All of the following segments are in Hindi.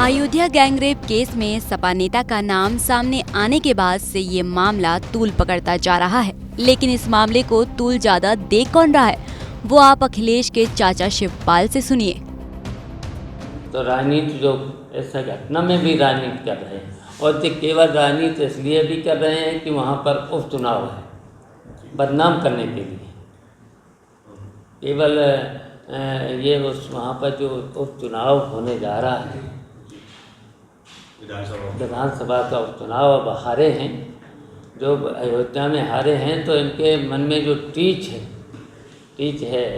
अयोध्या गैंगरेप केस में सपा नेता का नाम सामने आने के बाद से ये मामला तूल पकड़ता जा रहा है। लेकिन इस मामले को तूल ज्यादा देख कौन रहा है, वो आप अखिलेश के चाचा शिवपाल से सुनिए। तो राजनीति जो ऐसा घटना में भी राजनीति कर रहे हैं, और जो केवल राजनीति इसलिए भी कर रहे हैं कि वहाँ पर उपचुनाव है, बदनाम करने के लिए। केवल ये उस वहाँ पर जो उपचुनाव होने जा रहा है, विधानसभा का उपचुनाव अब हारे हैं, जो अयोध्या में हारे हैं, तो इनके मन में जो टीच है।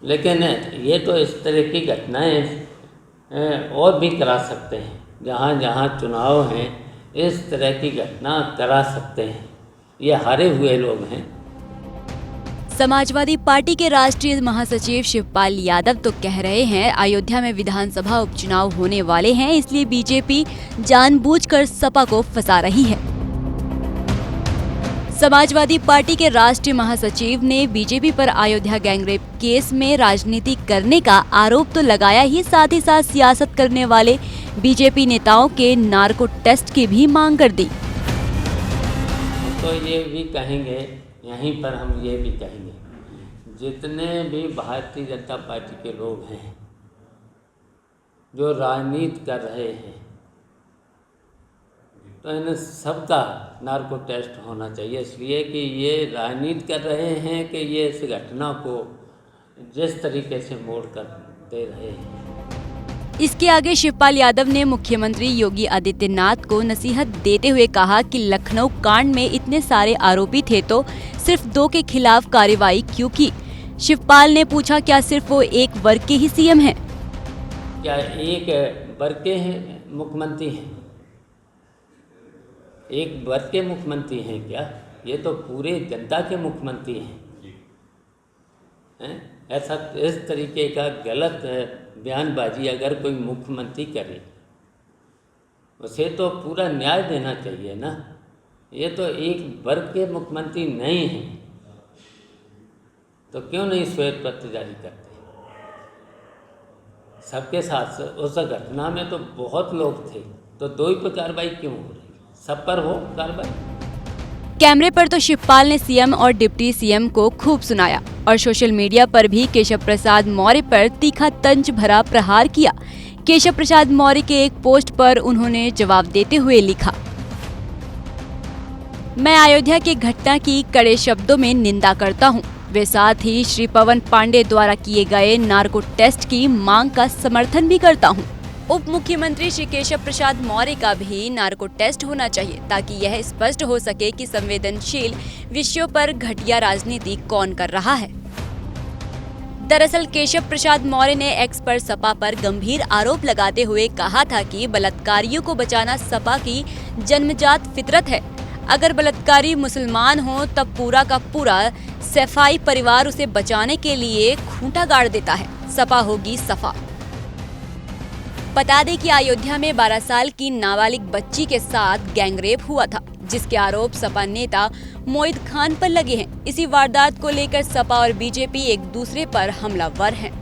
लेकिन ये तो इस तरह की घटनाएं और भी करा सकते हैं, जहाँ जहाँ चुनाव हैं इस तरह की घटना करा सकते हैं। ये हारे हुए लोग हैं। समाजवादी पार्टी के राष्ट्रीय महासचिव शिवपाल यादव तो कह रहे हैं अयोध्या में विधानसभा उपचुनाव होने वाले हैं, इसलिए बीजेपी जानबूझकर सपा को फंसा रही है। समाजवादी पार्टी के राष्ट्रीय महासचिव ने बीजेपी पर अयोध्या गैंगरेप केस में राजनीति करने का आरोप तो लगाया ही, साथ ही साथ सियासत करने वाले बीजेपी नेताओं के नार्को टेस्ट की भी मांग कर दी। तो ये भी कहेंगे, यहीं पर हम ये भी कहेंगे, जितने भी भारतीय जनता पार्टी के लोग हैं जो राजनीति कर रहे हैं, तो इन सबका नार्को टेस्ट होना चाहिए, इसलिए कि ये राजनीति कर रहे हैं कि ये इस घटना को जिस तरीके से मोड़ कर दे रहे हैं। इसके आगे शिवपाल यादव ने मुख्यमंत्री योगी आदित्यनाथ को नसीहत देते हुए कहा कि लखनऊ कांड में इतने सारे आरोपी थे तो सिर्फ 2 के खिलाफ कार्रवाई क्यों की। शिवपाल ने पूछा, क्या सिर्फ वो एक वर्ग के ही सीएम हैं? क्या एक वर्ग के हैं मुख्यमंत्री हैं? एक वर्ग के मुख्यमंत्री हैं क्या? ये तो पूरे जनता के मुख्यमंत्री हैं। ऐसा इस तरीके का गलत बयानबाजी अगर कोई मुख्यमंत्री करे, उसे तो पूरा न्याय देना चाहिए ना। ये तो एक वर्ग के मुख्यमंत्री नहीं हैं, तो क्यों नहीं श्वेत पत्र जारी करते? सबके साथ उस घटना में तो बहुत लोग थे, तो 2 ही पर कार्रवाई क्यों हो रही? सब पर हो कार्रवाई। कैमरे पर तो शिवपाल ने सीएम और डिप्टी सीएम को खूब सुनाया और सोशल मीडिया पर भी केशव प्रसाद मौर्य पर तीखा तंज भरा प्रहार किया। केशव प्रसाद मौर्य के एक पोस्ट पर उन्होंने जवाब देते हुए लिखा, मैं अयोध्या की घटना की कड़े शब्दों में निंदा करता हूं। वे साथ ही श्री पवन पांडे द्वारा किए गए नार्को टेस्ट की मांग का समर्थन भी करता हूं। उप मुख्यमंत्री श्री केशव प्रसाद मौर्य का भी नार्को टेस्ट होना चाहिए, ताकि यह स्पष्ट हो सके कि संवेदनशील विषयों पर घटिया राजनीति कौन कर रहा है। दरअसल केशव प्रसाद मौर्य ने एक्स पर सपा पर गंभीर आरोप लगाते हुए कहा था कि बलात्कारियों को बचाना सपा की जन्मजात फितरत है। अगर बलात्कारी मुसलमान हो तब पूरा का पूरा सफाई परिवार उसे बचाने के लिए खूंटा गाड़ देता है। सपा होगी सफा। बता दें कि अयोध्या में 12 साल की नाबालिग बच्ची के साथ गैंगरेप हुआ था, जिसके आरोप सपा नेता मोहित खान पर लगे हैं। इसी वारदात को लेकर सपा और बीजेपी एक दूसरे पर हमलावर हैं।